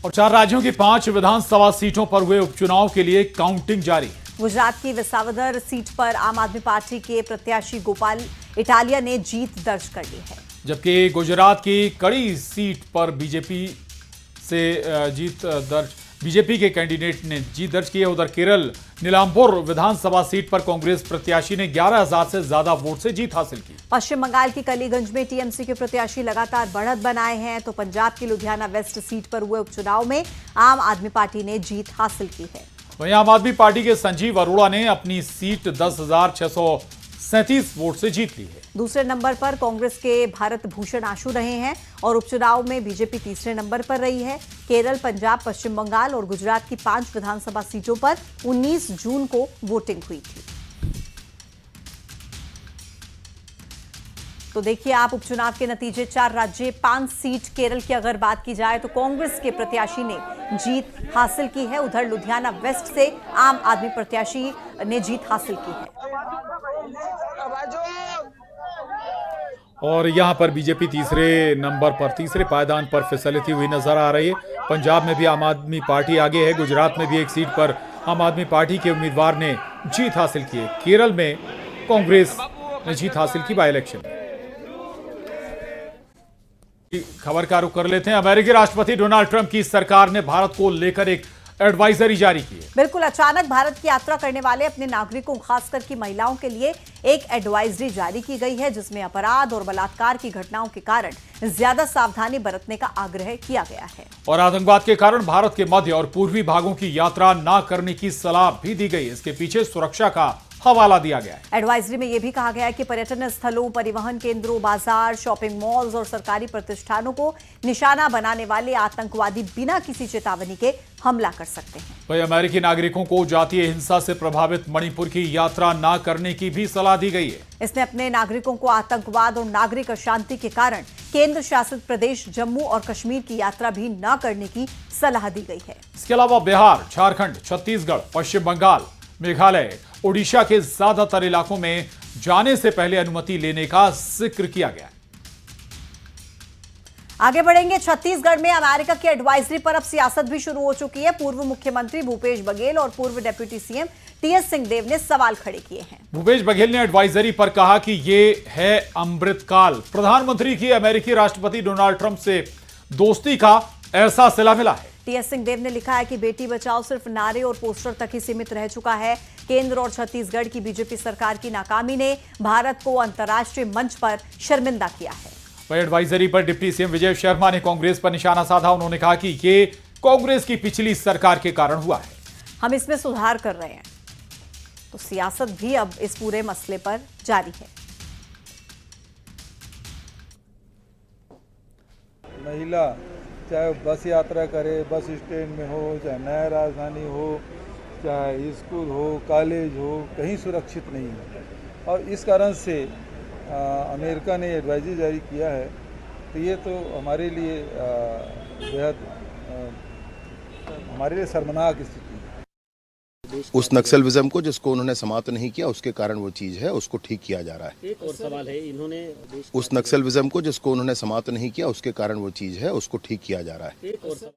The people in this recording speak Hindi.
और 4 राज्यों की 5 विधानसभा सीटों पर हुए उपचुनाव के लिए काउंटिंग जारी। गुजरात की विसावदर सीट पर आम आदमी पार्टी के प्रत्याशी गोपाल इटालिया ने जीत दर्ज कर ली है, जबकि गुजरात की कड़ी सीट पर बीजेपी के कैंडिडेट ने जीत दर्ज की है। उधर केरल नीलांपुर विधानसभा सीट पर कांग्रेस प्रत्याशी ने 11,000 से ज्यादा वोट से जीत हासिल की। पश्चिम बंगाल की कलीगंज में टीएमसी के प्रत्याशी लगातार बढ़त बनाए हैं, तो पंजाब की लुधियाना वेस्ट सीट पर हुए उपचुनाव में आम आदमी पार्टी ने जीत हासिल की है। वहीं आम आदमी पार्टी के संजीव अरोड़ा ने अपनी सीट 10,637 वोट से जीत ली है। दूसरे नंबर पर कांग्रेस के भारत भूषण आशु रहे हैं और उपचुनाव में बीजेपी तीसरे नंबर पर रही है। केरल, पंजाब, पश्चिम बंगाल और गुजरात की 5 विधानसभा सीटों पर 19 जून को वोटिंग हुई थी। तो देखिए आप उपचुनाव के नतीजे, 4 राज्य, 5 सीट। केरल की अगर बात की जाए तो कांग्रेस के प्रत्याशी ने जीत हासिल की है। उधर लुधियाना वेस्ट से आम आदमी प्रत्याशी ने जीत हासिल की है और यहां पर बीजेपी तीसरे पायदान पर फिसलती हुई नजर आ रही है। पंजाब में भी आम आदमी पार्टी आगे है। गुजरात में भी एक सीट पर आम आदमी पार्टी के उम्मीदवार ने जीत हासिल की है। केरल में कांग्रेस ने जीत हासिल की बाई इलेक्शन में। खबर का रुख कर लेते हैं। अमेरिकी राष्ट्रपति डोनाल्ड ट्रंप की सरकार ने भारत को लेकर एक एडवाइजरी जारी की है। बिल्कुल अचानक भारत की यात्रा करने वाले अपने नागरिकों, खासकर की महिलाओं के लिए एक एडवाइजरी जारी की गई है, जिसमें अपराध और बलात्कार की घटनाओं के कारण ज्यादा सावधानी बरतने का आग्रह किया गया है और आतंकवाद के कारण भारत के मध्य और पूर्वी भागों की यात्रा न करने की सलाह भी दी गई है। इसके पीछे सुरक्षा का हवाला दिया गया है। एडवाइजरी में यह भी कहा गया है कि पर्यटन स्थलों, परिवहन केंद्रों, बाजार, शॉपिंग मॉल्स और सरकारी प्रतिष्ठानों को निशाना बनाने वाले आतंकवादी बिना किसी चेतावनी के हमला कर सकते हैं। वही अमेरिकी नागरिकों को जातीय हिंसा से प्रभावित मणिपुर की यात्रा न करने की भी सलाह दी गई है। इसने अपने नागरिकों को आतंकवाद और नागरिक अशांति के कारण केंद्र शासित प्रदेश जम्मू और कश्मीर की यात्रा भी न करने की सलाह दी गई है। इसके अलावा बिहार, झारखंड, छत्तीसगढ़, पश्चिम बंगाल, मेघालय, ओडिशा के ज्यादातर इलाकों में जाने से पहले अनुमति लेने का जिक्र किया गया है। आगे बढ़ेंगे। छत्तीसगढ़ में अमेरिका की एडवाइजरी पर अब सियासत भी शुरू हो चुकी है। पूर्व मुख्यमंत्री भूपेश बघेल और पूर्व डिप्टी सीएम टीएस सिंहदेव ने सवाल खड़े किए हैं। भूपेश बघेल ने एडवाइजरी पर कहा कि ये है अमृतकाल। प्रधानमंत्री की अमेरिकी राष्ट्रपति डोनाल्ड ट्रंप से दोस्ती का ऐसा सिला मिला है। टीएस सिंहदेव ने लिखा है कि बेटी बचाओ सिर्फ नारे और पोस्टर तक ही सीमित रह चुका है। केंद्र और छत्तीसगढ़ की बीजेपी सरकार की नाकामी ने भारत को अंतर्राष्ट्रीय मंच पर शर्मिंदा किया है। वही एडवाइजरी पर डिप्टी सीएम विजय शर्मा ने कांग्रेस पर निशाना साधा। उन्होंने कहा कि ये कांग्रेस की पिछली सरकार के कारण हुआ है। हम इसमें सुधार कर रहे हैं। तो सियासत भी अब इस पूरे मसले पर जारी है। महिला चाहे बस यात्रा करे, बस स्टैंड में हो, चाहे नया राजधानी हो, चाहे स्कूल हो, कॉलेज हो, कहीं सुरक्षित नहीं है। और इस कारण से अमेरिका ने एडवाइजरी जारी किया है। तो ये तो हमारे लिए बेहद हमारे लिए शर्मनाक स्थिति है। उस नक्सलिज्म को जिसको उन्होंने समाप्त नहीं किया, उसके कारण वो चीज़ है, उसको ठीक किया जा रहा है। एक और सवाल है, इन्होंने उस नक्सलिज्म को जिसको उन्होंने समाप्त नहीं किया, उसके कारण वो चीज़ है, उसको ठीक किया जा रहा है। एक और